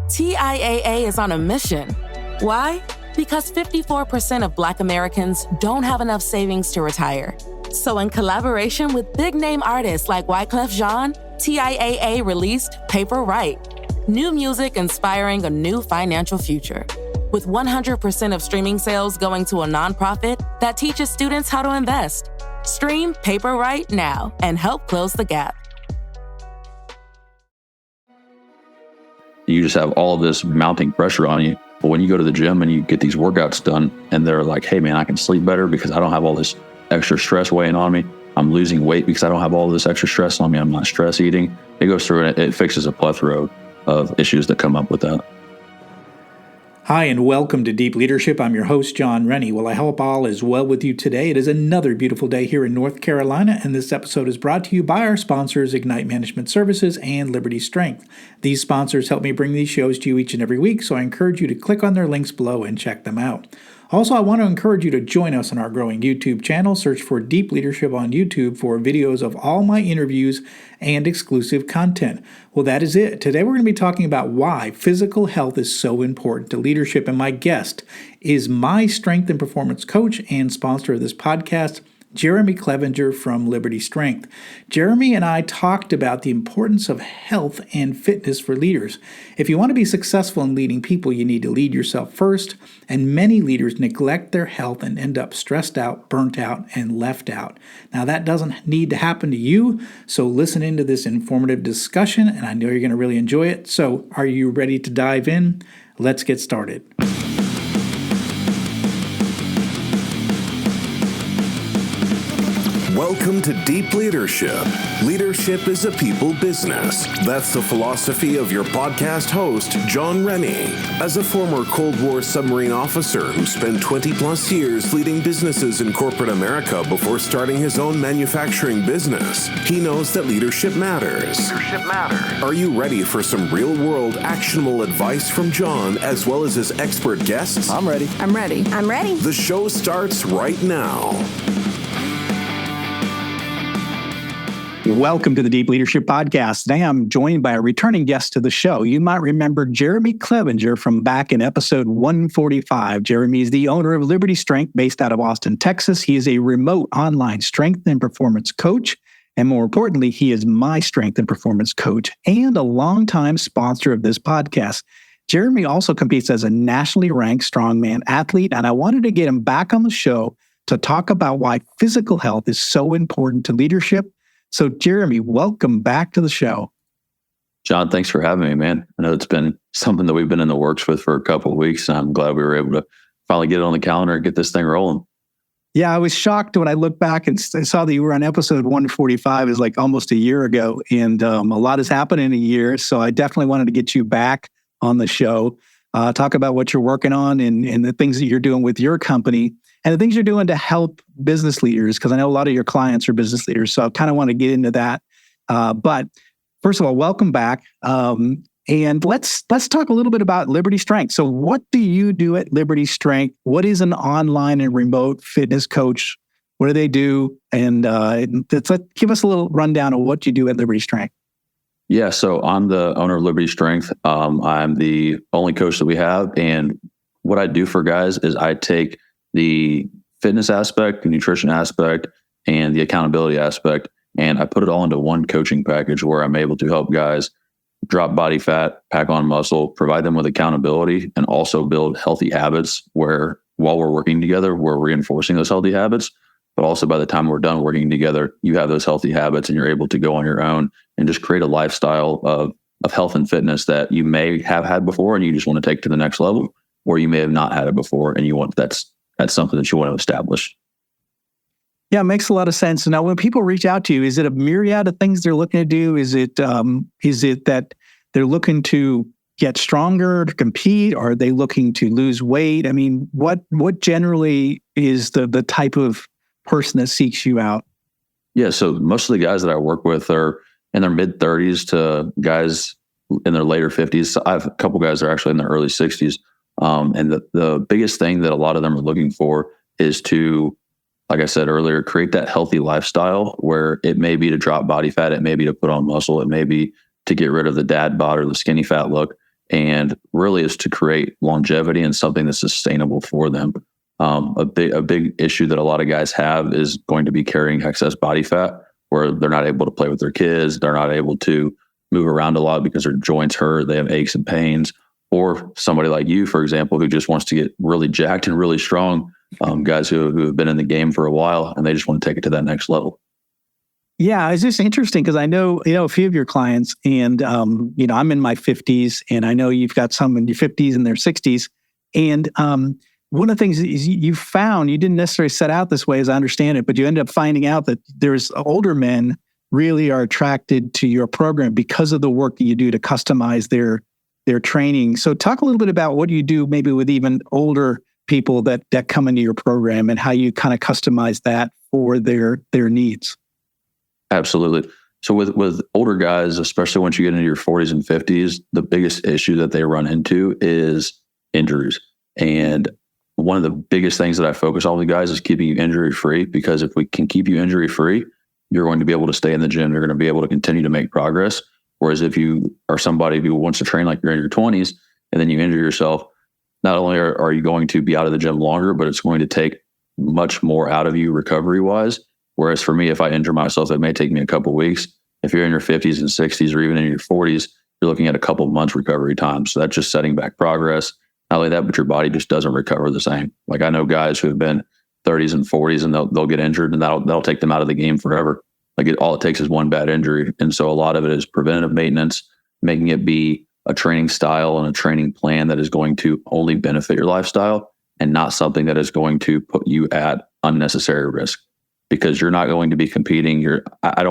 TIAA is on a mission. Why? Because 54% of Black Americans don't have enough savings to retire. So in collaboration with big-name artists like Wyclef Jean, TIAA released Paper Right, new music inspiring a new financial future. With 100% of streaming sales going to a nonprofit that teaches students how to invest. Stream Paper Right now and help close the gap. You just have all of this mounting pressure on you. But when you go to the gym and you get these workouts done and they're like, hey man, I can sleep better because I don't have all this extra stress weighing on me. I'm losing weight because I don't have all this extra stress on me. I'm not stress eating. It goes through and it fixes a plethora of issues that come up with that. Hi, and welcome to Deep Leadership. I'm your host, John Rennie. Well, I hope all is well with you today. It is another beautiful day here in North Carolina, and this episode is brought to you by our sponsors, Ignite Management Services and Liberty Strength. These sponsors help me bring these shows to you each and every week, so I encourage you to click on their links below and check them out. Also, I want to encourage you to join us on our growing YouTube channel. Search for Deep Leadership on YouTube for videos of all my interviews and exclusive content. Well, that is it. Today we're going to be talking about why physical health is so important to leadership, and my guest is my strength and performance coach and sponsor of this podcast, Jeremy Clevenger from Liberty Strength. Jeremy and I talked about the importance of health and fitness for leaders. If you want to be successful in leading people, you need to lead yourself first, and many leaders neglect their health and end up stressed out, burnt out, and left out. Now, that doesn't need to happen to you, so listen into this informative discussion, and I know you're going to really enjoy it. So, are you ready to dive in? Let's get started. Welcome to Deep Leadership. Leadership is a people business. That's the philosophy of your podcast host, John Rennie. As a former Cold War submarine officer who spent 20 plus years leading businesses in corporate America before starting his own manufacturing business, he knows that leadership matters. Are you ready for some real-world actionable advice from John as well as his expert guests? I'm ready. The show starts right now. Welcome to the Deep Leadership Podcast. Today I'm joined by a returning guest to the show. You might remember Jeremy Clevenger from back in episode 145. Jeremy is the owner of Liberty Strength based out of Austin, Texas. He is a remote online strength and performance coach. And more importantly, he is my strength and performance coach and a longtime sponsor of this podcast. Jeremy also competes as a nationally ranked strongman athlete, and I wanted to get him back on the show to talk about why physical health is so important to leadership. So, Jeremy, welcome back to the show. John, thanks for having me, man. I know it's been something that we've been in the works with for a couple of weeks, and I'm glad we were able to finally get it on the calendar and get this thing rolling. Yeah, I was shocked when I looked back and saw that you were on episode 145. Is like almost a year ago, and a lot has happened in a year. So I definitely wanted to get you back on the show, talk about what you're working on and the things that you're doing with your company. And the things you're doing to help business leaders, because I know a lot of your clients are business leaders. So I kind of want to get into that. But first of all, welcome back. And let's talk a little bit about Liberty Strength. So what do you do at Liberty Strength? What is an online and remote fitness coach? What do they do? And give us a little rundown of what you do at Liberty Strength. Yeah, so I'm the owner of Liberty Strength. I'm the only coach that we have. And what I do for guys is I take the fitness aspect, the nutrition aspect, and the accountability aspect, and I put it all into one coaching package where I'm able to help guys drop body fat, pack on muscle, provide them with accountability, and also build healthy habits where while we're working together, we're reinforcing those healthy habits. But also by the time we're done working together, you have those healthy habits and you're able to go on your own and just create a lifestyle of health and fitness that you may have had before and you just want to take to the next level, or you may have not had it before and you want that's something that you want to establish. Yeah, it makes a lot of sense. Now, when people reach out to you, is it a myriad of things they're looking to do? Is it that they're looking to get stronger, to compete? Or are they looking to lose weight? I mean, what generally is the type of person that seeks you out? Yeah, so most of the guys that I work with are in their mid-30s to guys in their later 50s. I have a couple guys that are actually in their early 60s. And the biggest thing that a lot of them are looking for is to, like I said earlier, create that healthy lifestyle where it may be to drop body fat, it may be to put on muscle, it may be to get rid of the dad bod or the skinny fat look, and really is to create longevity and something that's sustainable for them. A big issue that a lot of guys have is going to be carrying excess body fat, where they're not able to play with their kids, they're not able to move around a lot because their joints hurt, they have aches and pains. Or somebody like you, for example, who just wants to get really jacked and really strong, guys who have been in the game for a while and they just want to take it to that next level. Yeah, it's just interesting because I know, a few of your clients, and, I'm in my 50s, and I know you've got some in your 50s and their 60s. And one of the things is you found, you didn't necessarily set out this way as I understand it, but you ended up finding out that there's older men really are attracted to your program because of the work that you do to customize their training. So talk a little bit about what you do maybe with even older people that come into your program and how you kind of customize that for their needs. Absolutely. So with older guys, especially once you get into your 40s and 50s, the biggest issue that they run into is injuries. And one of the biggest things that I focus on with guys is keeping you injury free, because if we can keep you injury free, you're going to be able to stay in the gym. You're going to be able to continue to make progress. Whereas if you are somebody who wants to train like you're in your 20s and then you injure yourself, not only are you going to be out of the gym longer, but it's going to take much more out of you recovery wise. Whereas for me, if I injure myself, it may take me a couple of weeks. If you're in your 50s and 60s or even in your 40s, you're looking at a couple of months recovery time. So that's just setting back progress. Not only that, but your body just doesn't recover the same. Like I know guys who have been 30s and 40s and they'll get injured and that'll take them out of the game forever. Like all it takes is one bad injury. And so a lot of it is preventative maintenance, making it be a training style and a training plan that is going to only benefit your lifestyle and not something that is going to put you at unnecessary risk, because you're not going to be competing. I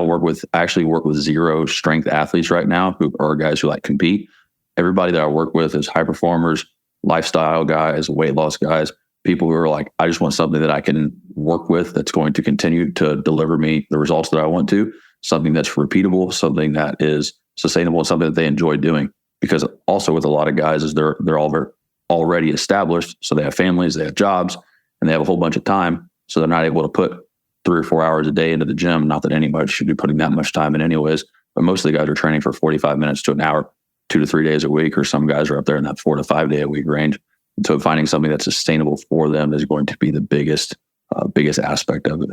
actually work with zero strength athletes right now who are guys who compete. Everybody that I work with is high performers, lifestyle guys, weight loss guys, people who are like, I just want something that I can work with that's going to continue to deliver me the results that I want to, something that's repeatable, something that is sustainable, and something that they enjoy doing. Because also with a lot of guys is they're all already established. So they have families, they have jobs, and they have a whole bunch of time. So they're not able to put 3 or 4 hours a day into the gym. Not that anybody should be putting that much time in anyways, but most of the guys are training for 45 minutes to an hour, 2 to 3 days a week, or some guys are up there in that 4 to 5 day a week range. And so finding something that's sustainable for them is going to be the biggest aspect of it.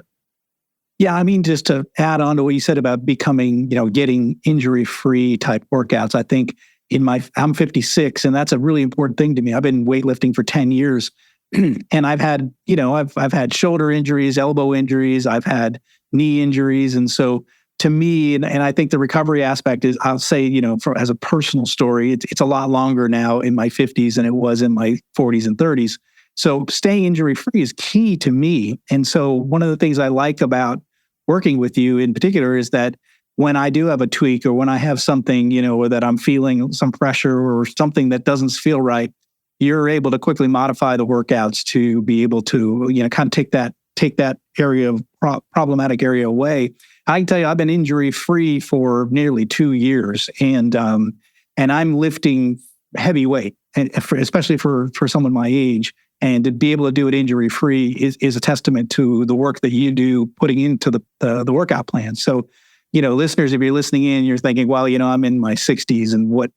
Yeah, I mean, just to add on to what you said about becoming, getting injury-free type workouts, I think I'm 56, and that's a really important thing to me. I've been weightlifting for 10 years, and I've had, I've had shoulder injuries, elbow injuries, I've had knee injuries, and so to me, and I think the recovery aspect is, I'll say, as a personal story, it's a lot longer now in my 50s than it was in my 40s and 30s. So staying injury-free is key to me. And so one of the things I like about working with you in particular is that when I do have a tweak or when I have something, or that I'm feeling some pressure or something that doesn't feel right, you're able to quickly modify the workouts to be able to, kind of take that area of problematic area away. I can tell you, I've been injury-free for nearly 2 years, and I'm lifting heavy weight, and especially for someone my age. And to be able to do it injury-free is a testament to the work that you do putting into the workout plan. So, listeners, if you're listening in, you're thinking, well, I'm in my 60s and what,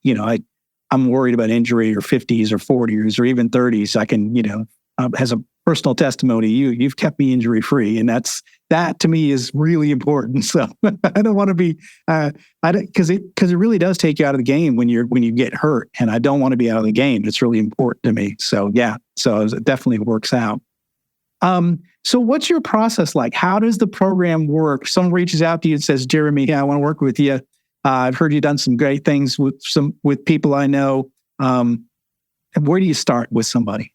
I'm worried about injury, or 50s or 40s or even 30s. I can, as a personal testimony, you've kept me injury-free, and that to me is really important. So I don't want to be, because it really does take you out of the game when you get hurt, and I don't want to be out of the game. It's really important to me. So yeah, so it definitely works out. So what's your process like? How does the program work? Someone reaches out to you and says, Jeremy, I want to work with you. I've heard you've done some great things with people I know. Where do you start with somebody?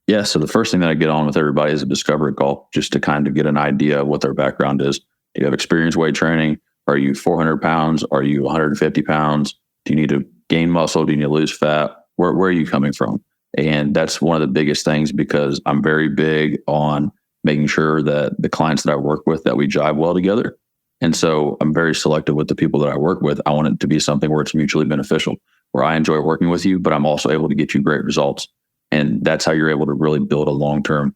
Yeah. So the first thing that I get on with everybody is a discovery call, just to kind of get an idea of what their background is. Do you have experience weight training? Are you 400 pounds? Are you 150 pounds? Do you need to gain muscle? Do you need to lose fat? Where are you coming from? And that's one of the biggest things, because I'm very big on making sure that the clients that I work with, that we jive well together. And so I'm very selective with the people that I work with. I want it to be something where it's mutually beneficial, where I enjoy working with you, but I'm also able to get you great results. And that's how you're able to really build a long-term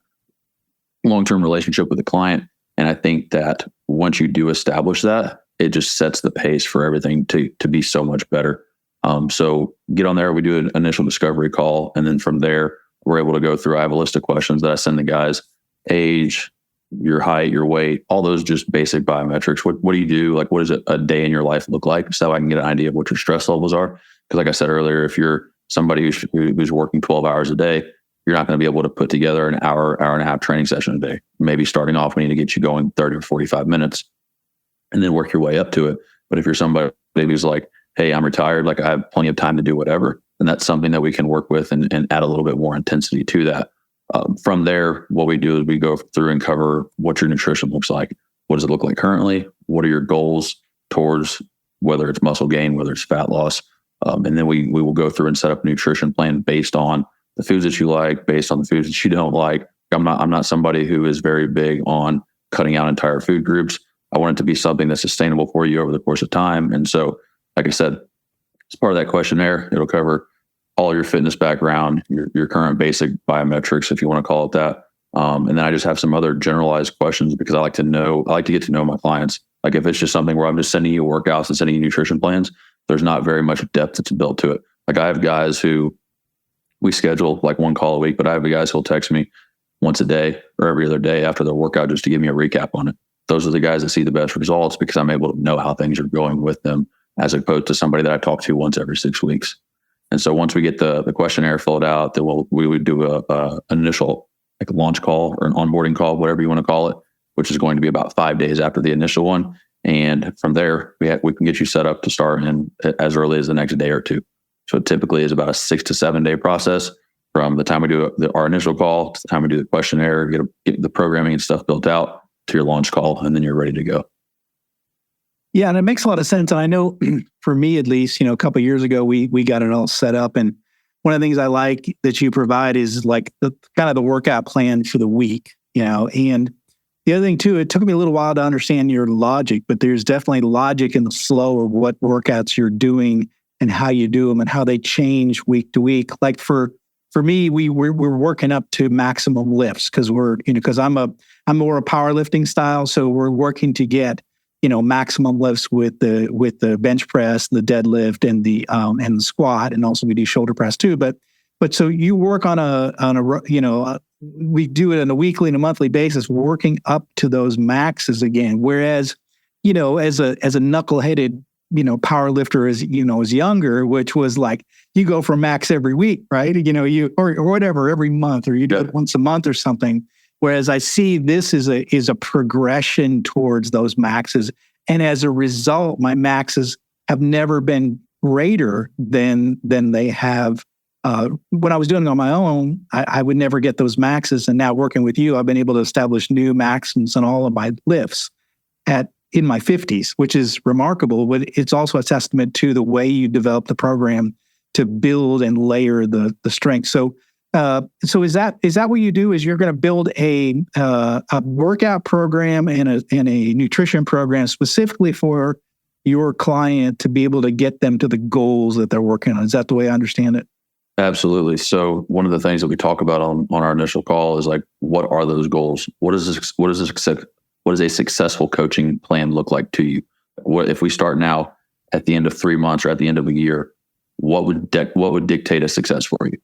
relationship with the client. And I think that once you do establish that, it just sets the pace for everything to be so much better. So get on there. We do an initial discovery call. And then from there, we're able to go through. I have a list of questions that I send the guys: age, your height, your weight, all those just basic biometrics. What do you do? Like, what does a day in your life look like? So I can get an idea of what your stress levels are. Because like I said earlier, if you're somebody who's working 12 hours a day, you're not going to be able to put together an hour and a half training session a day. Maybe starting off, we need to get you going 30 or 45 minutes and then work your way up to it. But if you're somebody who's like, hey, I'm retired, like I have plenty of time to do whatever, then that's something that we can work with and add a little bit more intensity to that. From there, what we do is we go through and cover what your nutrition looks like. What does it look like currently? What are your goals towards, whether it's muscle gain, whether it's fat loss? And then we will go through and set up a nutrition plan based on the foods that you like, based on the foods that you don't like. I'm not somebody who is very big on cutting out entire food groups. I want it to be something that's sustainable for you over the course of time. And so, like I said, as part of that questionnaire, it'll cover all your fitness background, your current basic biometrics, if you want to call it that. And then I just have some other generalized questions because I like to get to know my clients. Like if it's just something where I'm just sending you workouts and sending you nutrition plans, there's not very much depth that's built to it. Like I have guys who we schedule like one call a week, but I have guys who'll text me once a day or every other day after their workout just to give me a recap on it. Those are the guys that see the best results because I'm able to know how things are going with them, as opposed to somebody that I talk to once every 6 weeks. And so once we get the questionnaire filled out, then we would do an initial like a launch call or an onboarding call, whatever you want to call it, which is going to be about 5 days after the initial one. And from there, we can get you set up to start in as early as the next day or two. So it typically is about a 6 to 7 day process from the time we do our initial call to the time we do the questionnaire, get the programming and stuff built out to your launch call, and then you're ready to go. Yeah, and it makes a lot of sense. And I know for me, at least, a couple of years ago, we got it all set up. And one of the things I like that you provide is like the kind of the workout plan for the week, and the other thing too, it took me a little while to understand your logic, but there's definitely logic in the flow of what workouts you're doing and how you do them and how they change week to week. Like for me, we're working up to maximum lifts because because I'm more a powerlifting style. So we're working to get, maximum lifts with the bench press, the deadlift, and the squat, and also we do shoulder press too. But so you work on we do it on a weekly and a monthly basis, working up to those maxes again. Whereas, as a knuckleheaded, power lifter is younger, which was like you go for max every week, right? Or whatever, every month, or you do it once a month or something. Whereas I see this is a progression towards those maxes. And as a result, my maxes have never been greater than they have. When I was doing it on my own, I would never get those maxes. And now working with you, I've been able to establish new maximums on all of my lifts in my 50s, which is remarkable. But it's also a testament to the way you develop the program to build and layer the strength. So is that what you do? Is you're going to build a workout program and a nutrition program specifically for your client to be able to get them to the goals that they're working on? Is that the way I understand it? Absolutely. So one of the things that we talk about on our initial call is like, what are those goals? What does a successful coaching plan look like to you? What if we start now at the end of 3 months or at the end of a year? What would dictate a success for you?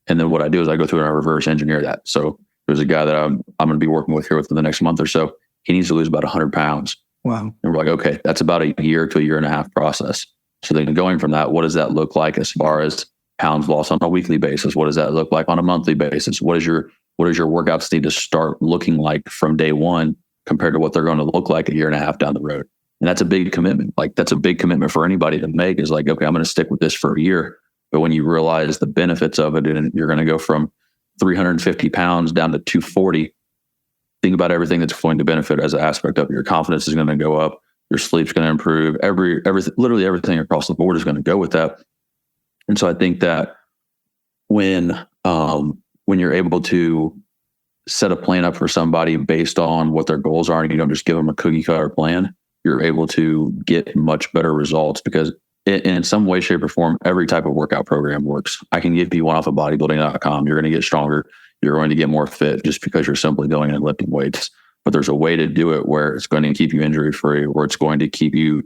And then what I do is I go through and I reverse engineer that. So there's a guy that I'm going to be working with here within the next month or so. He needs to lose about 100 pounds. Wow. And we're like, okay, that's about a year to a year and a half process. So then going from that, what does that look like as far as pounds lost on a weekly basis? What does that look like on a monthly basis? What does your workouts need to start looking like from day one compared to what they're going to look like a year and a half down the road? And that's a big commitment. Like that's a big commitment for anybody to make, is like, okay, I'm going to stick with this for a year. But when you realize the benefits of it, and you're going to go from 350 pounds down to 240, think about everything that's going to benefit as an aspect of it. Your confidence is going to go up. Your sleep's going to improve. Literally everything across the board is going to go with that. And so I think that when you're able to set a plan up for somebody based on what their goals are, and you don't just give them a cookie cutter plan, you're able to get much better results, because in some way, shape, or form, every type of workout program works. I can give you one off of bodybuilding.com. You're going to get stronger. You're going to get more fit just because you're simply going and lifting weights. but there's a way to do it where it's going to keep you injury free, or it's going to keep you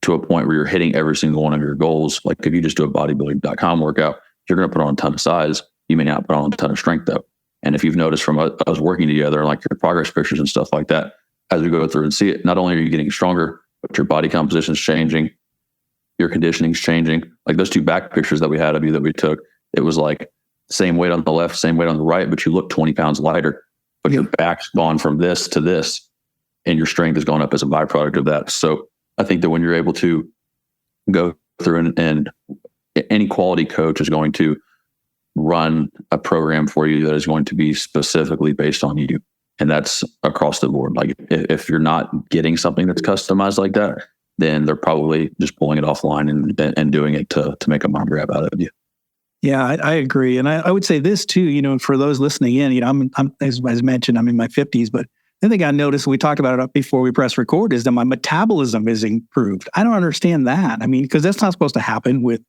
to a point where you're hitting every single one of your goals. Like if you just do a bodybuilding.com workout, you're going to put on a ton of size. You may not put on a ton of strength though. And if you've noticed from us working together, like your progress pictures and stuff like that, as we go through and see it, not only are you getting stronger, but your body composition is changing, your conditioning is changing. Like those 2 back pictures that we had of you that we took, it was like same weight on the left, same weight on the right, but you look 20 pounds lighter, but your back's gone from this to this, and your strength has gone up as a byproduct of that. So I think that when you're able to go through and any quality coach is going to run a program for you that is going to be specifically based on you. And that's across the board. Like if you're not getting something that's customized like that, then they're probably just pulling it offline and doing it to make a money grab out of you. Yeah, I agree. And I would say this too, for those listening in, I'm as mentioned, I'm in my 50s, but the thing I noticed, we talked about it before we press record, is that my metabolism is improved. I don't understand that. I mean, because that's not supposed to happen with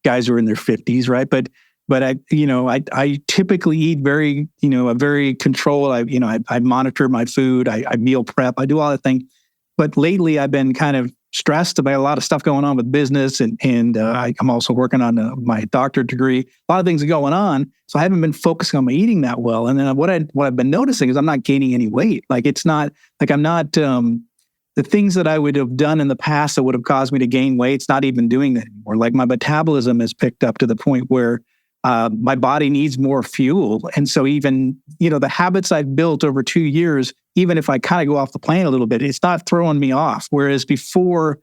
guys who are in their 50s, right? But I typically eat very, a very controlled. I monitor my food. I meal prep. I do all that thing. But lately, I've been kind of stressed about a lot of stuff going on with business, and I'm also working on my doctorate degree. A lot of things are going on, so I haven't been focusing on my eating that well. And then what I've been noticing is I'm not gaining any weight. Like it's not like I'm not the things that I would have done in the past that would have caused me to gain weight. It's not even doing that anymore. Like my metabolism has picked up to the point where my body needs more fuel. And so even, the habits I've built over 2 years, even if I kind of go off the plan a little bit, it's not throwing me off. Whereas before,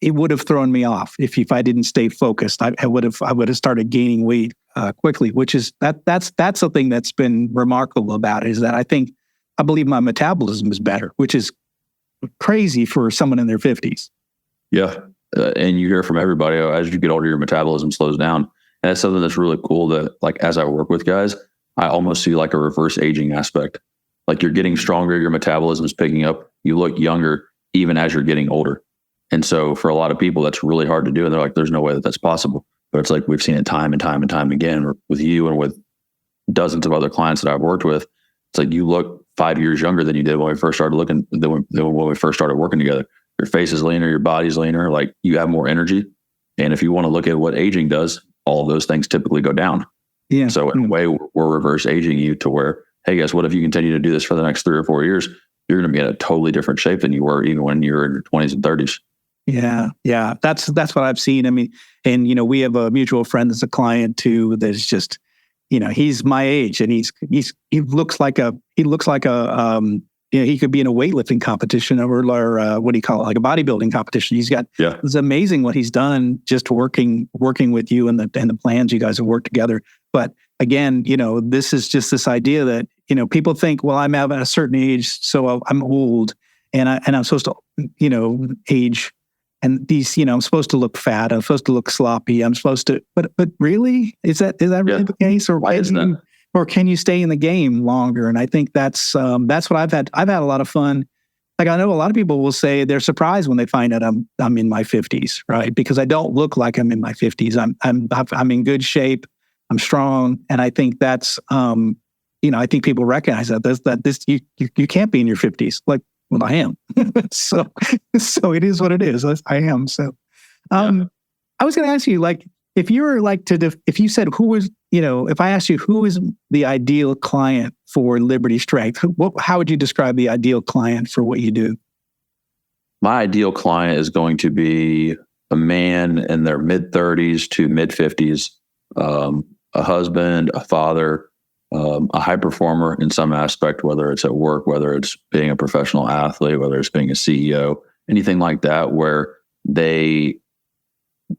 it would have thrown me off if I didn't stay focused. I would have started gaining weight quickly, which is that's something that's been remarkable about it, is that I believe my metabolism is better, which is crazy for someone in their 50s. Yeah. And you hear from everybody, as you get older, your metabolism slows down. And that's something that's really cool that, like, as I work with guys, I almost see like a reverse aging aspect. Like you're getting stronger, your metabolism is picking up, you look younger, even as you're getting older. And so for a lot of people, that's really hard to do. And they're like, there's no way that that's possible. But it's like, we've seen it time and time and time again with you and with dozens of other clients that I've worked with. It's like, you look 5 years younger than you did when we first started when we first started working together. Your face is leaner, your body's leaner, like you have more energy. And if you want to look at what aging does, all of those things typically go down. Yeah. So in a way, we're reverse aging you to where, hey guys, what if you continue to do this for the next 3 or 4 years? You're going to be in a totally different shape than you were even when you were in your 20s and 30s. Yeah. That's what I've seen. I mean, and we have a mutual friend that's a client too. That's just, he's my age, and he looks like a he could be in a weightlifting competition or what do you call it, like a bodybuilding competition. He's got, It's amazing what he's done just working with you and the plans you guys have worked together. But again, this is just this idea that, people think, well, I'm at a certain age, so I'm old and I'm supposed to, age, and these, I'm supposed to look fat. I'm supposed to look sloppy. I'm supposed to, but really, is that really the case? Or why isn't that? Or can you stay in the game longer? And I think that's what I've had. I've had a lot of fun. Like I know a lot of people will say they're surprised when they find out I'm in my 50s, right? Because I don't look like I'm in my 50s. I'm in good shape. I'm strong, and I think that's I think people recognize that you can't be in your 50s. Like, well, I am. so it is what it is. I am. So I was going to ask you, like, if you were like if you said who was, if I asked you who is the ideal client for Liberty Strength, how would you describe the ideal client for what you do? My ideal client is going to be a man in their mid 30s to mid 50s, a husband, a father, a high performer in some aspect, whether it's at work, whether it's being a professional athlete, whether it's being a CEO, anything like that, where they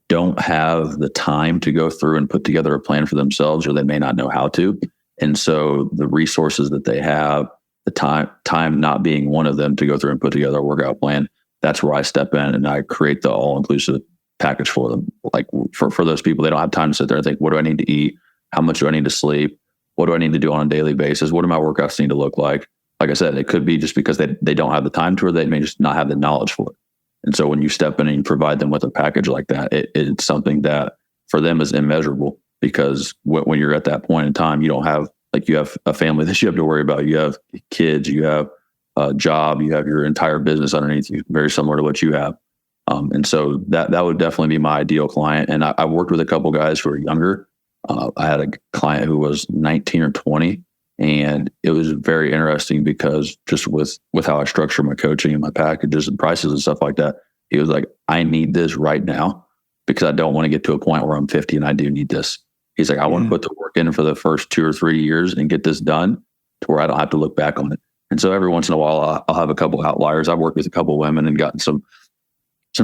don't have the time to go through and put together a plan for themselves, or they may not know how to. And so the resources that they have, the time not being one of them to go through and put together a workout plan, that's where I step in and I create the all-inclusive package for them. Like for those people, they don't have time to sit there and think, what do I need to eat? How much do I need to sleep? What do I need to do on a daily basis? What do my workouts need to look like? Like I said, it could be just because they don't have the time to, or they may just not have the knowledge for it. And so when you step in and you provide them with a package like that, it's something that for them is immeasurable, because when you're at that point in time, you don't have, like, you have a family that you have to worry about. You have kids, you have job, you have your entire business underneath you, very similar to what you have. And so that would definitely be my ideal client. And I worked with a couple guys who are younger. I had a client who was 19 or 20, and it was very interesting because just with how I structure my coaching and my packages and prices and stuff like that, he was like, I need this right now because I don't want to get to a point where I'm 50 and I do need this. He's like, I want to put the work in for the first 2 or 3 years and get this done to where I don't have to look back on it. And so every once in a while, I'll have a couple outliers. I've worked with a couple women and gotten some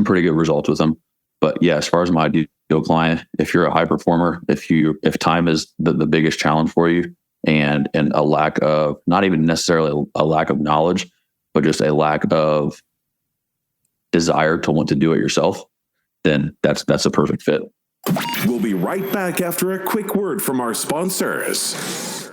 pretty good results with them. But yeah, as far as my ideal client, if you're a high performer, if time is the biggest challenge for you, and a lack of, not even necessarily a lack of knowledge, but just a lack of desire to want to do it yourself, then that's a perfect fit. We'll be right back after a quick word from our sponsors.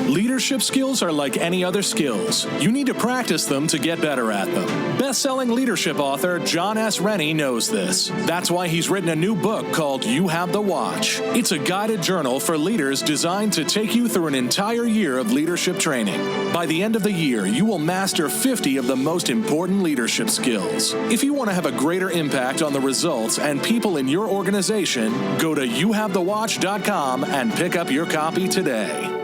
Leadership skills are like any other skills. You need to practice them to get better at them. Best-selling leadership author John S. Rennie knows this. That's why he's written a new book called You Have the Watch. It's a guided journal for leaders designed to take you through an entire year of leadership training. By the end of the year, you will master 50 of the most important leadership skills. If you want to have a greater impact on the results and people in your organization, go to youhavethewatch.com and pick up your copy today.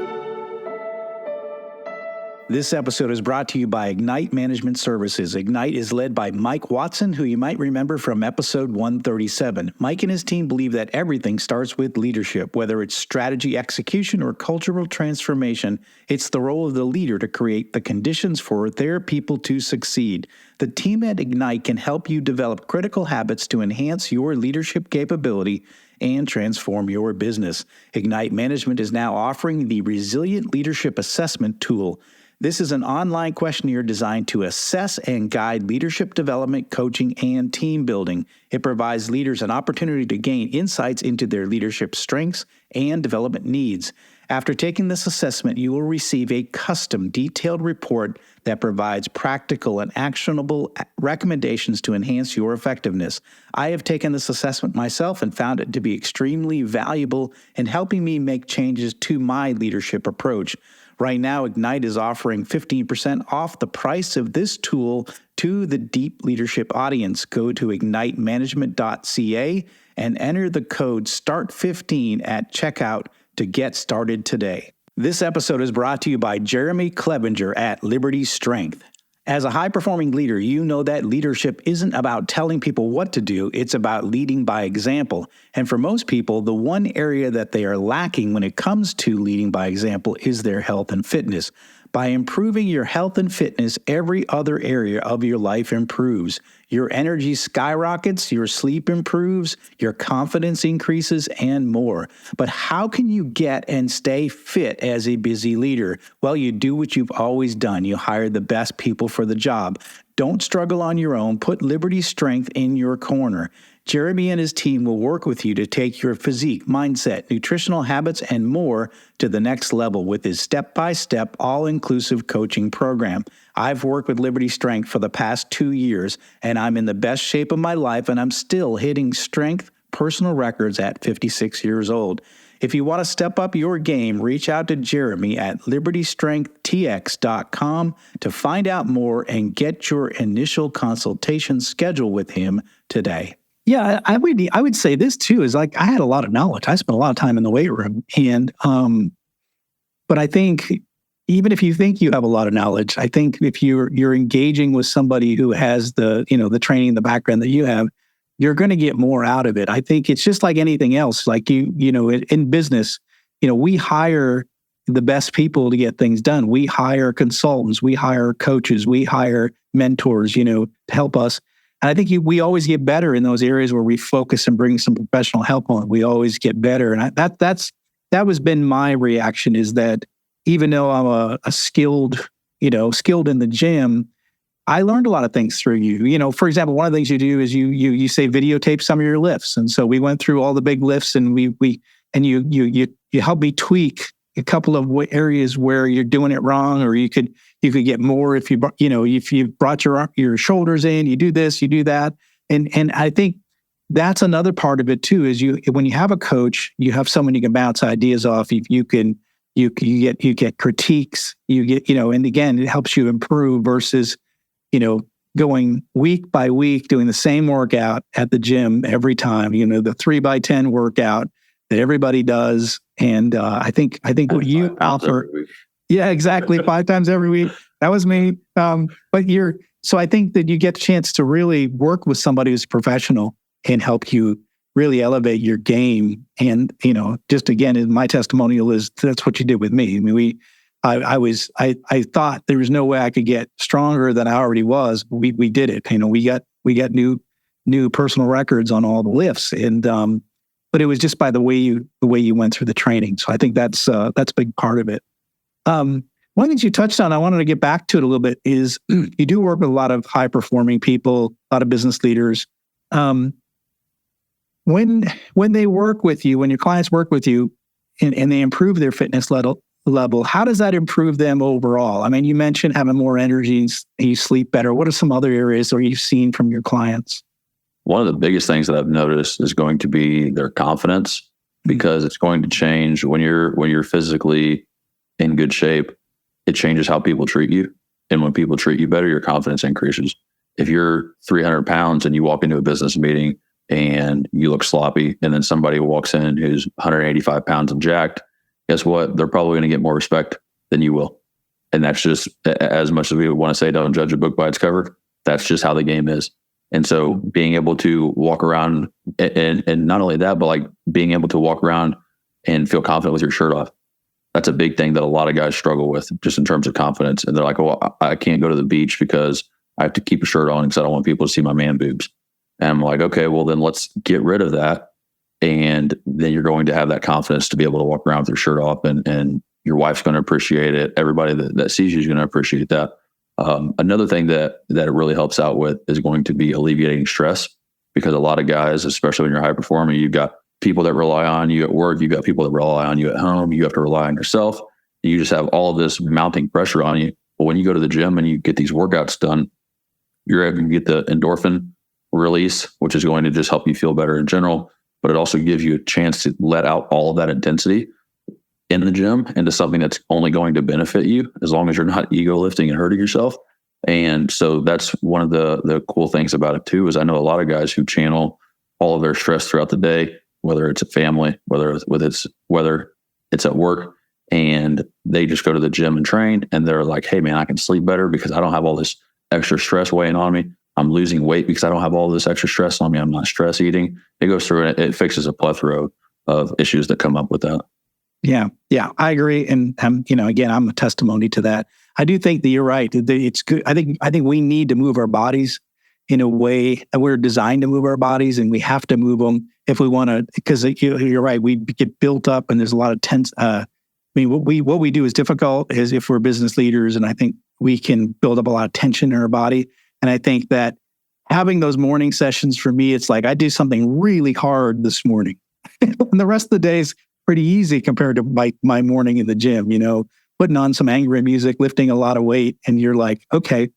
This episode is brought to you by Ignite Management Services. Ignite is led by Mike Watson, who you might remember from episode 137. Mike and his team believe that everything starts with leadership, whether it's strategy execution or cultural transformation. It's the role of the leader to create the conditions for their people to succeed. The team at Ignite can help you develop critical habits to enhance your leadership capability and transform your business. Ignite Management is now offering the Resilient Leadership Assessment Tool. This is an online questionnaire designed to assess and guide leadership development, coaching, and team building. It provides leaders an opportunity to gain insights into their leadership strengths and development needs. After taking this assessment, you will receive a custom, detailed report that provides practical and actionable recommendations to enhance your effectiveness. I have taken this assessment myself and found it to be extremely valuable in helping me make changes to my leadership approach. Right now, Ignite is offering 15% off the price of this tool to the deep leadership audience. Go to ignitemanagement.ca and enter the code START15 at checkout to get started today. This episode is brought to you by Jeremy Clevenger at Liberty Strength. As a high-performing leader, you know that leadership isn't about telling people what to do, it's about leading by example. And for most people, the one area that they are lacking when it comes to leading by example is their health and fitness. By improving your health and fitness, every other area of your life improves. Your energy skyrockets, your sleep improves, your confidence increases, and more. But how can you get and stay fit as a busy leader? Well, you do what you've always done. You hire the best people for the job. Don't struggle on your own. Put Liberty Strength in your corner. Jeremy and his team will work with you to take your physique, mindset, nutritional habits, and more to the next level with his step-by-step, all-inclusive coaching program. I've worked with Liberty Strength for the past 2 years, and I'm in the best shape of my life, and I'm still hitting strength personal records at 56 years old. If you want to step up your game, reach out to Jeremy at libertystrengthtx.com to find out more and get your initial consultation scheduled with him today. Yeah, I would say this too is like I had a lot of knowledge. I spent a lot of time in the weight room, and but I think even if you think you have a lot of knowledge, I think if you're engaging with somebody who has the training, the background that you have, you're going to get more out of it. I think it's just like anything else. Like in business, we hire the best people to get things done. We hire consultants, we hire coaches, we hire mentors, to help us. And I think we always get better in those areas where we focus and bring some professional help on. We always get better. And that was been my reaction, is that even though I'm a skilled in the gym, I learned a lot of things through you. For example, one of the things you do is you say videotape some of your lifts. And so we went through all the big lifts, and you helped me tweak a couple of areas where you're doing it wrong, or you could get more if you brought your shoulders in, you do this, you do that. And I think that's another part of it too, is when you have a coach, you have someone you can bounce ideas off. If you can You get critiques. You get, and again, it helps you improve versus, going week by week, doing the same workout at the gym every time, the 3x10 workout that everybody does. And I think what you offer, yeah, exactly. 5 times every week. That was me. So I think that you get a chance to really work with somebody who's professional and help you really elevate your game. And, just again, my testimonial is that's what you did with me. I mean, I thought there was no way I could get stronger than I already was. We did it. We got new personal records on all the lifts, and but it was just by the way you went through the training. So I think that's a big part of it. One thing you touched on, I wanted to get back to it a little bit, is you do work with a lot of high performing people, a lot of business leaders. When they work with you, when your clients work with you, and they improve their fitness level, how does that improve them overall? I mean, you mentioned having more energy and you sleep better. What are some other areas that you've seen from your clients? One of the biggest things that I've noticed is going to be their confidence, because it's going to change when you're physically in good shape. It changes how people treat you. And when people treat you better, your confidence increases. If you're 300 pounds and you walk into a business meeting and you look sloppy, and then somebody walks in who's 185 pounds and jacked, guess what? They're probably going to get more respect than you will. And that's just, as much as we want to say, don't judge a book by its cover, that's just how the game is. And so being able to walk around, and not only that, but like being able to walk around and feel confident with your shirt off. That's a big thing that a lot of guys struggle with, just in terms of confidence. And they're like, oh, I can't go to the beach because I have to keep a shirt on because I don't want people to see my man boobs. And I'm like, okay, well then let's get rid of that. And then you're going to have that confidence to be able to walk around with your shirt off, and your wife's going to appreciate it. Everybody that sees you is going to appreciate that. Another thing that it really helps out with is going to be alleviating stress, because a lot of guys, especially when you're high performing, you've got people that rely on you at work, you've got people that rely on you at home, you have to rely on yourself. And you just have all of this mounting pressure on you. But when you go to the gym and you get these workouts done, you're able to get the endorphin release, which is going to just help you feel better in general. But it also gives you a chance to let out all of that intensity in the gym into something that's only going to benefit you, as long as you're not ego lifting and hurting yourself. And so that's one of the cool things about it too, is I know a lot of guys who channel all of their stress throughout the day, whether it's a family, whether it's at work, and they just go to the gym and train, and they're like, hey man, I can sleep better because I don't have all this extra stress weighing on me. I'm losing weight because I don't have all this extra stress on me. I'm not stress eating. It goes through and it fixes a plethora of issues that come up with that. Yeah, I agree. And again, I'm a testimony to that. I do think that you're right. It's good. I think we need to move our bodies in a way that we're designed to move our bodies, and we have to move them if we want to, because you're right. We get built up, and there's a lot of tense. What we do is difficult, is if we're business leaders, and I think we can build up a lot of tension in our body. And I think that having those morning sessions, for me, it's like I do something really hard this morning, and the rest of the day is pretty easy compared to my morning in the gym. Putting on some angry music, lifting a lot of weight, and you're like, okay,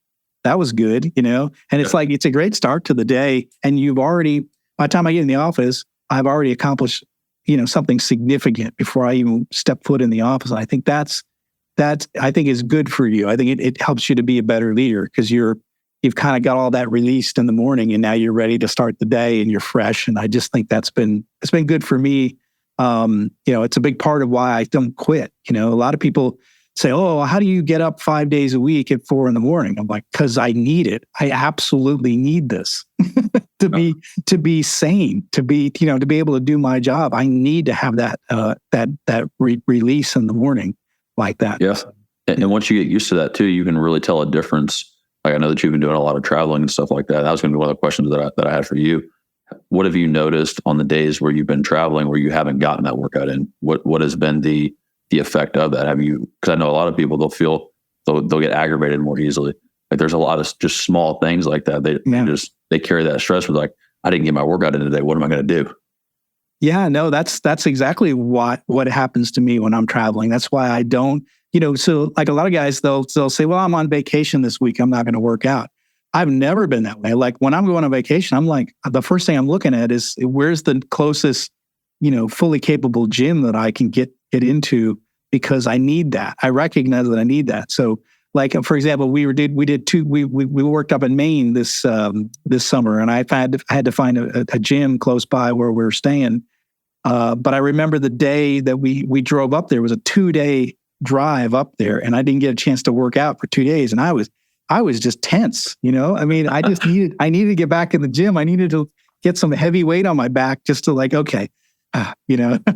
that was good. And it's like it's a great start to the day, and you've already, by the time I get in the office, I've already accomplished something significant before I even step foot in the office. And I think that's I think is good for you. I think it helps you to be a better leader, because you've kind of got all that released in the morning, and now you're ready to start the day and you're fresh. And I just think it's been good for me. It's a big part of why I don't quit. A lot of people say, oh, how do you get up 5 days a week at 4 a.m? I'm like, because I need it. I absolutely need this to be sane, to be able to do my job. I need to have that release in the morning like that. Yeah. And once you get used to that too, you can really tell a difference. Like, I know that you've been doing a lot of traveling and stuff like that. That was going to be one of the questions that I had for you. What have you noticed on the days where you've been traveling where you haven't gotten that workout in? What has been the effect of that? Because I know a lot of people, they'll get aggravated more easily. Like, there's a lot of just small things like that. They carry that stress with, like, I didn't get my workout in today. What am I going to do? Yeah, no, that's exactly what happens to me when I'm traveling. That's why I don't, so like a lot of guys, they'll say, well, I'm on vacation this week, I'm not going to work out. I've never been that way. Like, when I'm going on vacation, I'm like, the first thing I'm looking at is where's the closest, fully capable gym that I can get into because I need that. I recognize that I need that. So, like for example, we worked up in Maine this summer, and I had to find a gym close by where we were staying. But I remember the day that we drove up there. It was a 2-day drive up there, and I didn't get a chance to work out for 2 days, and I was just tense. I mean, I needed to get back in the gym. I needed to get some heavy weight on my back just to like, okay,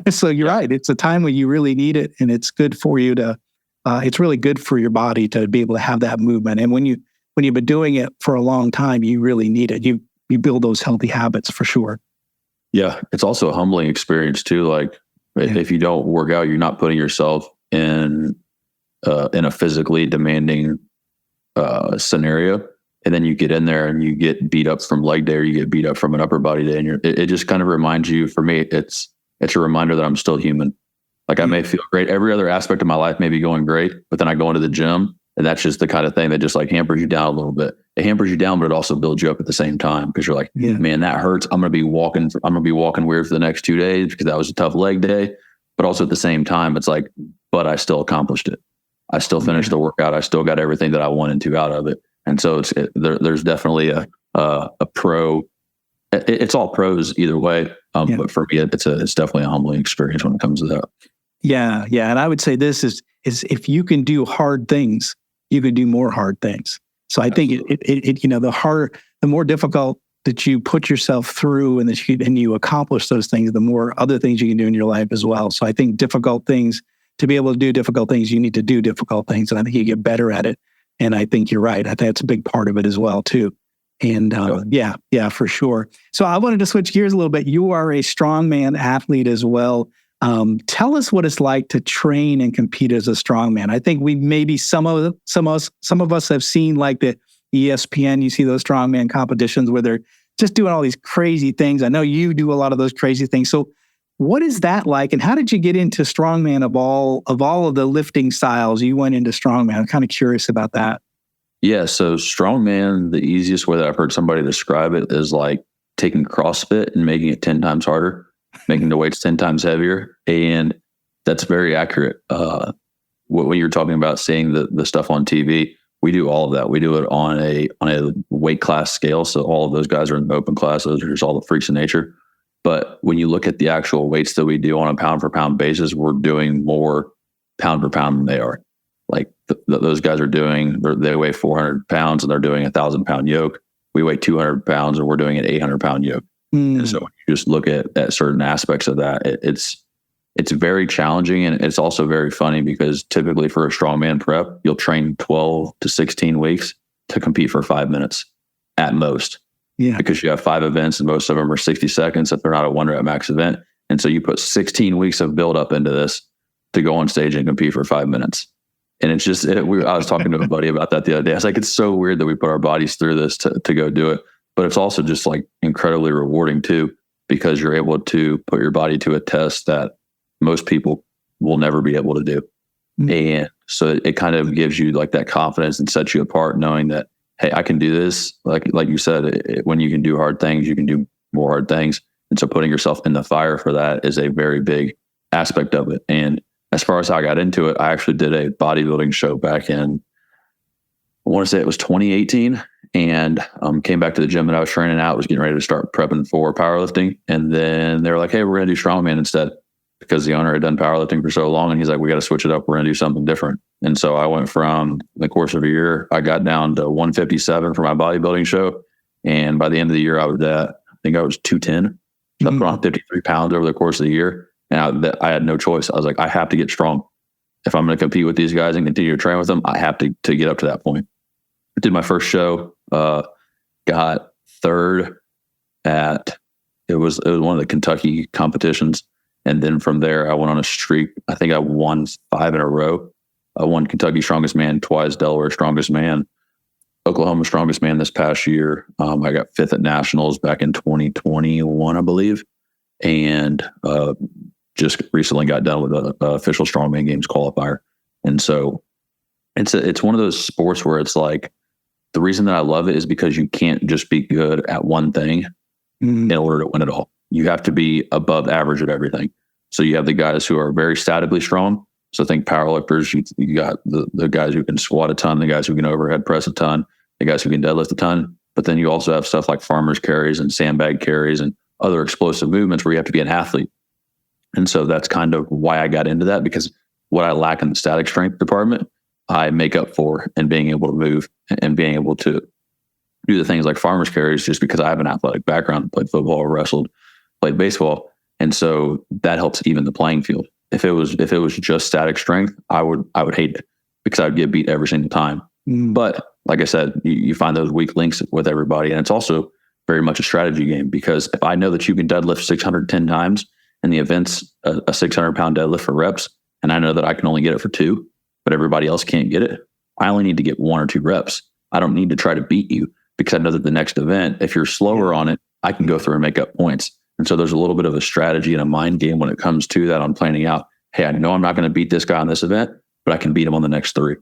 So you're right. It's a time when you really need it, and it's good for you to. It's really good for your body to be able to have that movement. And when you've been doing it for a long time, you really need it. You build those healthy habits for sure. Yeah, it's also a humbling experience too. Like if you don't work out, you're not putting yourself in a physically demanding scenario, and then you get in there and you get beat up from leg day, or you get beat up from an upper body day, and it just kind of reminds you. For me, it's a reminder that I'm still human. Like I may feel great. Every other aspect of my life may be going great, but then I go into the gym, and that's just the kind of thing that just like hampers you down a little bit. It hampers you down, but it also builds you up at the same time, because you're like, man, that hurts. I'm going to be walking weird for the next 2 days because that was a tough leg day. But also at the same time, it's like, but I still accomplished it. I still finished the workout. I still got everything that I wanted to out of it. And so there's definitely a pro. It's all pros either way. But for me, it's definitely a humbling experience when it comes to that. Yeah. And I would say this is if you can do hard things, you can do more hard things. So I think the more difficult that you put yourself through and you accomplish those things, the more other things you can do in your life as well. So I think difficult things, to be able to do difficult things, you need to do difficult things. And I think you get better at it. And I think you're right. I think that's a big part of it as well too. And yeah, for sure. So I wanted to switch gears a little bit. You are a strongman athlete as well. Tell us what it's like to train and compete as a strongman. I think we maybe some of us have seen like the ESPN. You see those strongman competitions where they're just doing all these crazy things. I know you do a lot of those crazy things. So what is that like? And how did you get into strongman of all of the lifting styles? You went into strongman. I'm kind of curious about that. Yeah. So strongman, the easiest way that I've heard somebody describe it is like taking CrossFit and making it 10 times harder, making the weights 10 times heavier. And that's very accurate. When you're talking about seeing the stuff on TV, we do all of that. We do it on a weight class scale. So all of those guys are in the open class. Those are just all the freaks of nature. But when you look at the actual weights that we do on a pound for pound basis, we're doing more pound for pound than they are. Like those guys are doing, they weigh 400 pounds and they're doing 1,000 pound yoke. We weigh 200 pounds and we're doing an 800 pound yoke. And so when you just look at certain aspects of that, it's very challenging, and it's also very funny because typically for a strongman prep, you'll train 12 to 16 weeks to compete for 5 minutes at most. Yeah. Because you have 5 events and most of them are 60 seconds if they're not a 1 rep max event. And so you put 16 weeks of build up into this to go on stage and compete for 5 minutes. And it's just, I was talking to a buddy about that the other day. I was like, it's so weird that we put our bodies through this to go do it. But it's also just like incredibly rewarding too, because you're able to put your body to a test that most people will never be able to do. And so it kind of gives you like that confidence and sets you apart, knowing that, hey, I can do this. Like you said, when you can do hard things, you can do more hard things. And so putting yourself in the fire for that is a very big aspect of it. And as far as how I got into it, I actually did a bodybuilding show back in, I want to say it was 2018, and came back to the gym that I was training at, was getting ready to start prepping for powerlifting. And then they were like, hey, we're going to do strongman instead, because the owner had done powerlifting for so long. And he's like, we got to switch it up. We're going to do something different. And so I went from the course of a year, I got down to 157 for my bodybuilding show. And by the end of the year, I think I was 210. So I put on 53 pounds over the course of the year. And I had no choice. I was like, I have to get strong. If I'm going to compete with these guys and continue to train with them, I have to get up to that point. I did my first show, got third at, it was one of the Kentucky competitions. And then from there, I went on a streak. I think I won 5 in a row. I won Kentucky Strongest Man twice, Delaware Strongest Man, Oklahoma Strongest Man this past year. I got 5th at Nationals back in 2021, I believe. And just recently got done with the official Strongman Games qualifier. And so it's one of those sports where it's like, the reason that I love it is because you can't just be good at one thing in order to win it all. You have to be above average at everything. So you have the guys who are very statically strong. So think powerlifters, you got the guys who can squat a ton, the guys who can overhead press a ton, the guys who can deadlift a ton. But then you also have stuff like farmers carries and sandbag carries and other explosive movements where you have to be an athlete. And so that's kind of why I got into that, because what I lack in the static strength department, I make up for in being able to move and being able to do the things like farmers carries, just because I have an athletic background, played football, wrestled, played baseball. And so that helps even the playing field. If it was just static strength, I would hate it, because I would get beat every single time. But like I said, you find those weak links with everybody. And it's also very much a strategy game, because if I know that you can deadlift 610 times and the event's a 600 pound deadlift for reps, and I know that I can only get it for 2, but everybody else can't get it, I only need to get 1 or 2 reps. I don't need to try to beat you, because I know that the next event, if you're slower on it, I can go through and make up points. And so there's a little bit of a strategy and a mind game when it comes to that on planning out, hey, I know I'm not going to beat this guy on this event, but I can beat him on the next 3.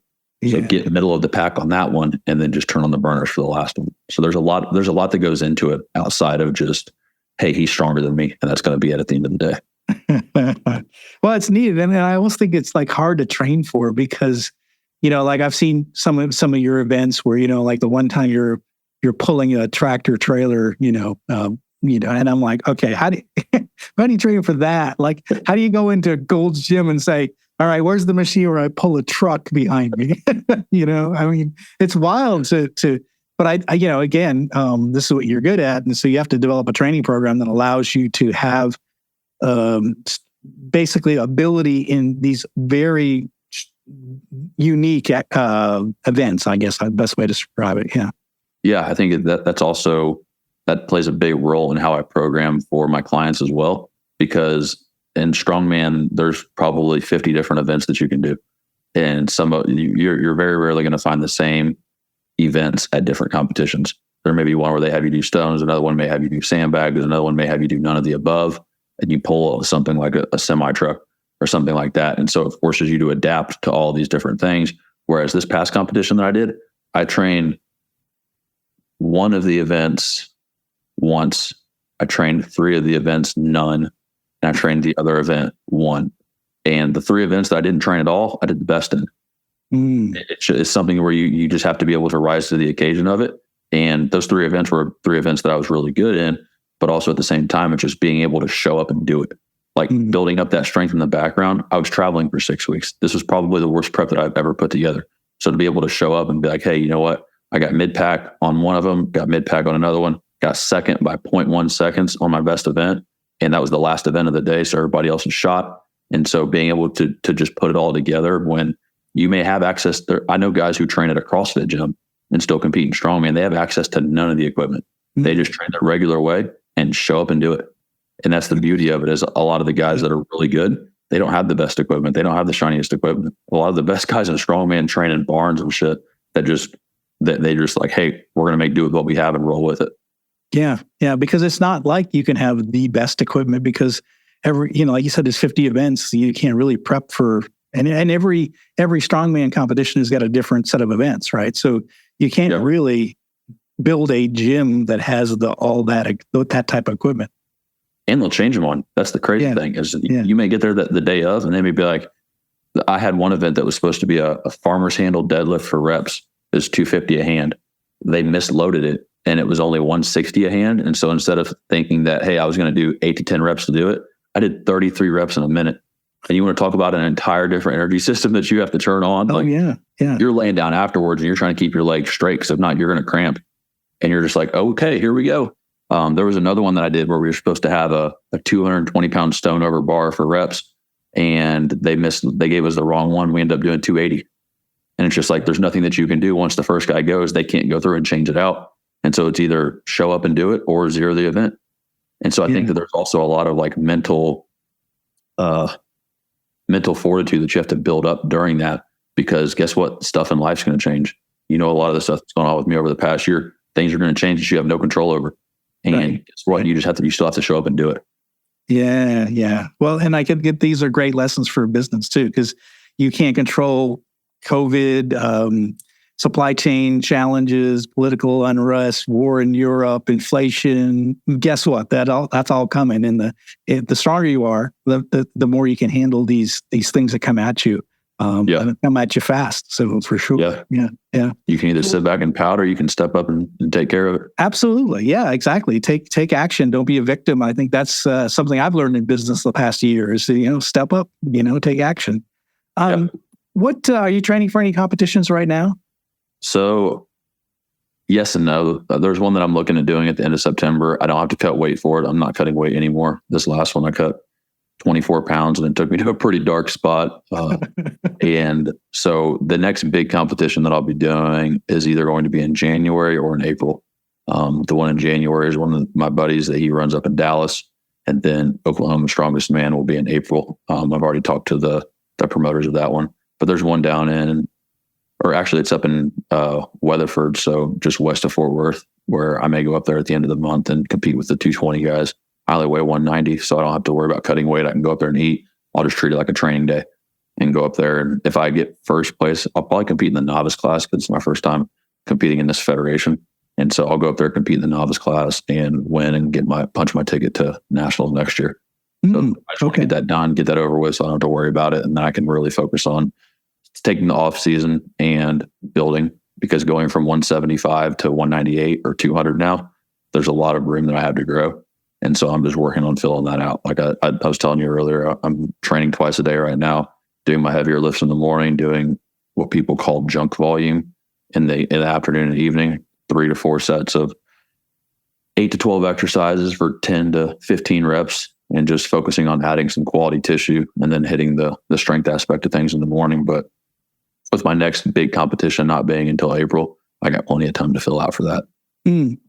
So get middle of the pack on that one, and then just turn on the burners for the last one. So there's a lot that goes into it outside of just, hey, he's stronger than me, and that's going to be it at the end of the day. Well, it's neat. And I almost think it's like hard to train for, because, like I've seen some of your events where, like the one time you're pulling a tractor trailer, and I'm like, okay, how do you train for that? Like, how do you go into Gold's Gym and say, all right, where's the machine where I pull a truck behind me? I mean, it's wild but I again, this is what you're good at. And so you have to develop a training program that allows you to have basically ability in these very unique events, I guess, the best way to describe it. Yeah. Yeah, I think that plays a big role in how I program for my clients as well, because in strongman, there's probably 50 different events that you can do. And you're very rarely going to find the same events at different competitions. There may be one where they have you do stones, another one may have you do sandbags, another one may have you do none of the above, and you pull something like a semi truck or something like that. And so it forces you to adapt to all these different things. Whereas this past competition that I did, I trained one of the events once, I trained 3 of the events none, and I trained the other event 1. And the 3 events that I didn't train at all, I did the best in. It's something where you just have to be able to rise to the occasion of it. And those 3 events were 3 events that I was really good in, but also at the same time, it's just being able to show up and do it. Like building up that strength in the background. I was traveling for 6 weeks. This was probably the worst prep that I've ever put together. So to be able to show up and be like, hey, you know what? I got mid-pack on one of them, got mid-pack on another one, got second by 0.1 seconds on my best event. And that was the last event of the day. So everybody else is shot. And so being able to just put it all together when you may have access to, I know guys who train at a CrossFit gym and still compete in strongman, they have access to none of the equipment. They just train the regular way and show up and do it. And that's the beauty of it, is a lot of the guys that are really good, they don't have the best equipment. They don't have the shiniest equipment. A lot of the best guys in strongman train in barns and shit that they just like, hey, we're going to make do with what we have and roll with it. Yeah. Yeah. Because it's not like you can have the best equipment, because like you said, there's 50 events. So you can't really prep for, and every strongman competition has got a different set of events, right? So you can't really build a gym that has all that type of equipment. And they'll change them on. That's the crazy thing, is you may get there the day of, and they may be like, I had one event that was supposed to be a farmer's handle deadlift for reps. It was 250 a hand. They misloaded it, and it was only 160 a hand. And so instead of thinking that, hey, I was going to do 8 to 10 reps to do it, I did 33 reps in a minute. And you want to talk about an entire different energy system that you have to turn on. You're laying down afterwards and you're trying to keep your legs straight, because if not, you're going to cramp. And you're just like, okay, here we go. There was another one that I did where we were supposed to have a 220 pound stone over bar for reps, and they gave us the wrong one. We ended up doing 280. And it's just like, there's nothing that you can do. Once the first guy goes, they can't go through and change it out. And so it's either show up and do it or zero the event. And so I think that there's also a lot of like mental fortitude that you have to build up during that, because guess what? Stuff in life's going to change. A lot of the stuff that's going on with me over the past year, things are going to change that you have no control over. And guess what? You still have to show up and do it. Yeah. Yeah. Well, and I could get, these are great lessons for business too, because you can't control COVID. supply chain challenges, political unrest, war in Europe, inflation. Guess what? That's all coming. And the stronger you are, the more you can handle these things that come at you. And they come at you fast. So for sure. Yeah. You can either sit back and pout, or you can step up and take care of it. Absolutely. Yeah, exactly. Take action. Don't be a victim. I think that's something I've learned in business the past year is to, step up, take action. What are you training for any competitions right now? So yes and no. There's one that I'm looking at doing at the end of September. I don't have to cut weight for it. I'm not cutting weight anymore. This last one I cut 24 pounds, and it took me to a pretty dark spot. And so the next big competition that I'll be doing is either going to be in January or in April. The one in January is one of my buddies that he runs up in Dallas, and then Oklahoma Strongest Man will be in April. I've already talked to the promoters of that one, but there's one down it's up in Weatherford, so just west of Fort Worth, where I may go up there at the end of the month and compete with the 220 guys. I only weigh 190, so I don't have to worry about cutting weight. I can go up there and eat. I'll just treat it like a training day and go up there. And if I get first place, I'll probably compete in the novice class because it's my first time competing in this federation. And so I'll go up there, compete in the novice class, and win and punch my ticket to nationals next year. So I just want to get that done, get that over with, so I don't have to worry about it. And then I can really focus on taking the off season and building, because going from 175 to 198 or 200 now, there's a lot of room that I have to grow. And so I'm just working on filling that out. Like I was telling you earlier, I'm training twice a day right now, doing my heavier lifts in the morning, doing what people call junk volume in the afternoon and evening, 3 to 4 sets of 8 to 12 exercises for 10 to 15 reps, and just focusing on adding some quality tissue and then hitting the strength aspect of things in the morning. But with my next big competition not being until April, I got plenty of time to fill out for that.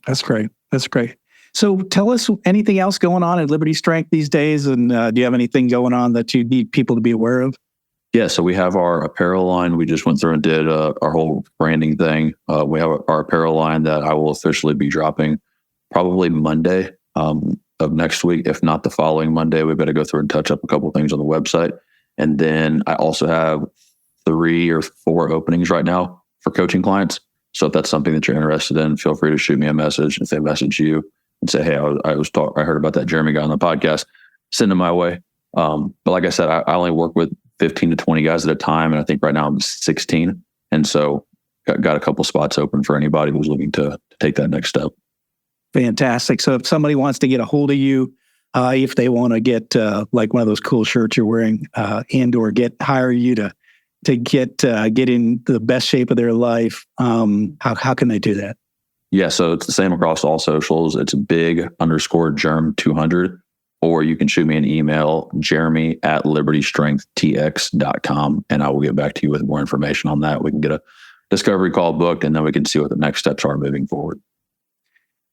That's great. That's great. So tell us anything else going on at Liberty Strength these days, and do you have anything going on that you need people to be aware of? Yeah, so we have our apparel line. We just went through and did our whole branding thing. We have our apparel line that I will officially be dropping probably Monday of next week, if not the following Monday. We've got to go through and touch up a couple of things on the website. And then I also have 3 or 4 openings right now for coaching clients. So if that's something that you're interested in, feel free to shoot me a message. If they message you and say, hey, I heard about that Jeremy guy on the podcast, send them my way. But like I said, I only work with 15 to 20 guys at a time. And I think right now I'm 16. And so got a couple spots open for anybody who's looking to take that next step. Fantastic. So if somebody wants to get a hold of you, if they want to get like one of those cool shirts you're wearing, and or hire you to get in the best shape of their life, how can they do that? Yeah, so it's the same across all socials. It's big_germ200, or you can shoot me an email, jeremy@libertystrengthtx.com, and I will get back to you with more information on that. We can get a discovery call booked, and then we can see what the next steps are moving forward.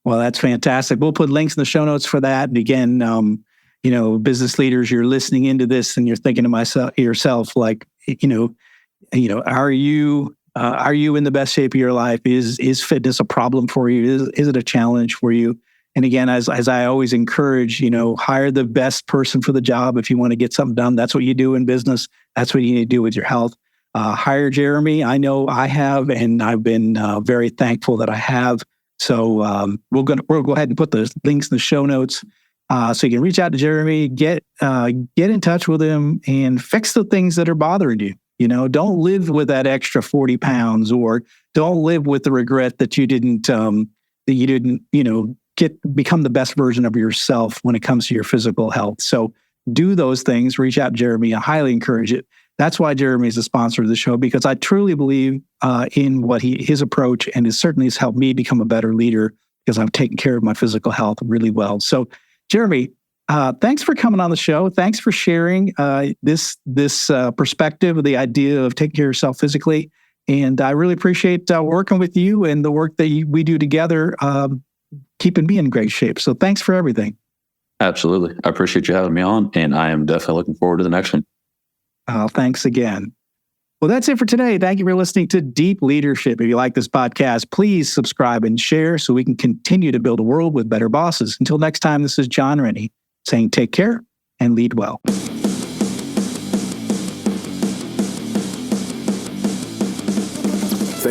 Well, that's fantastic. We'll put links in the show notes for that. And again, business leaders, you're listening into this and you're thinking to yourself, like, are you in the best shape of your life? Is fitness a problem for you? Is it a challenge for you? And again, as I always encourage, hire the best person for the job. If you want to get something done, that's what you do in business. That's what you need to do with your health. Hire Jeremy. I know I have, and I've been very thankful that I have. So we'll go ahead and put the links in the show notes, so you can reach out to Jeremy, get in touch with him, and fix the things that are bothering you. Don't live with that extra 40 pounds, or don't live with the regret that you didn't become the best version of yourself when it comes to your physical health. So do those things. Reach out to Jeremy. I highly encourage it. That's why Jeremy is a sponsor of the show, because I truly believe in what his approach, and it certainly has helped me become a better leader because I've taken care of my physical health really well. So, Jeremy, thanks for coming on the show. Thanks for sharing this perspective of the idea of taking care of yourself physically. And I really appreciate working with you and the work that we do together, keeping me in great shape. So thanks for everything. Absolutely. I appreciate you having me on, and I am definitely looking forward to the next one. Thanks again. Well, that's it for today. Thank you for listening to Deep Leadership. If you like this podcast, please subscribe and share so we can continue to build a world with better bosses. Until next time, this is John Rennie saying take care and lead well.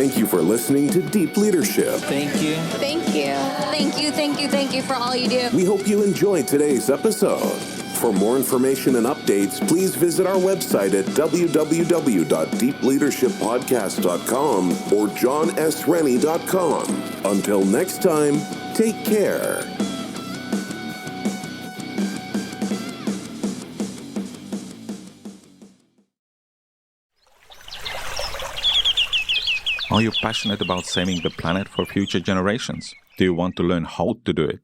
thank you for listening to Deep Leadership. Thank you. Thank you. Thank you, thank you, thank you for all you do. We hope you enjoyed today's episode. For more information and updates, please visit our website at www.deepleadershippodcast.com or johnsrennie.com. Until next time, take care. Are you passionate about saving the planet for future generations? Do you want to learn how to do it?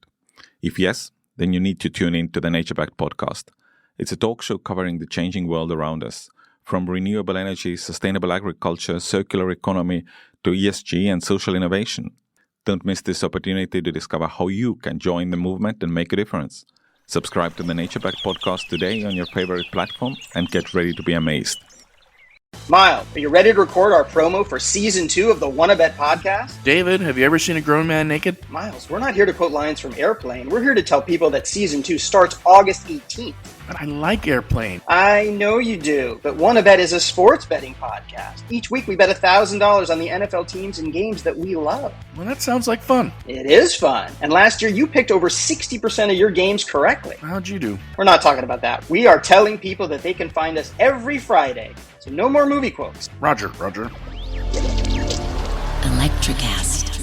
If yes, then you need to tune in to the Nature Back podcast. It's a talk show covering the changing world around us, from renewable energy, sustainable agriculture, circular economy, to ESG and social innovation. Don't miss this opportunity to discover how you can join the movement and make a difference. Subscribe to the Nature Back podcast today on your favorite platform and get ready to be amazed. Miles, are you ready to record our promo for Season 2 of the Wanna Bet podcast? David, have you ever seen a grown man naked? Miles, we're not here to quote lines from Airplane. We're here to tell people that Season 2 starts August 18th. But I like Airplane. I know you do, but Wanna Bet is a sports betting podcast. Each week we bet $1,000 on the NFL teams and games that we love. Well, that sounds like fun. It is fun. And last year you picked over 60% of your games correctly. How'd you do? We're not talking about that. We are telling people that they can find us every Friday. So no more movie quotes. Roger. Electricast.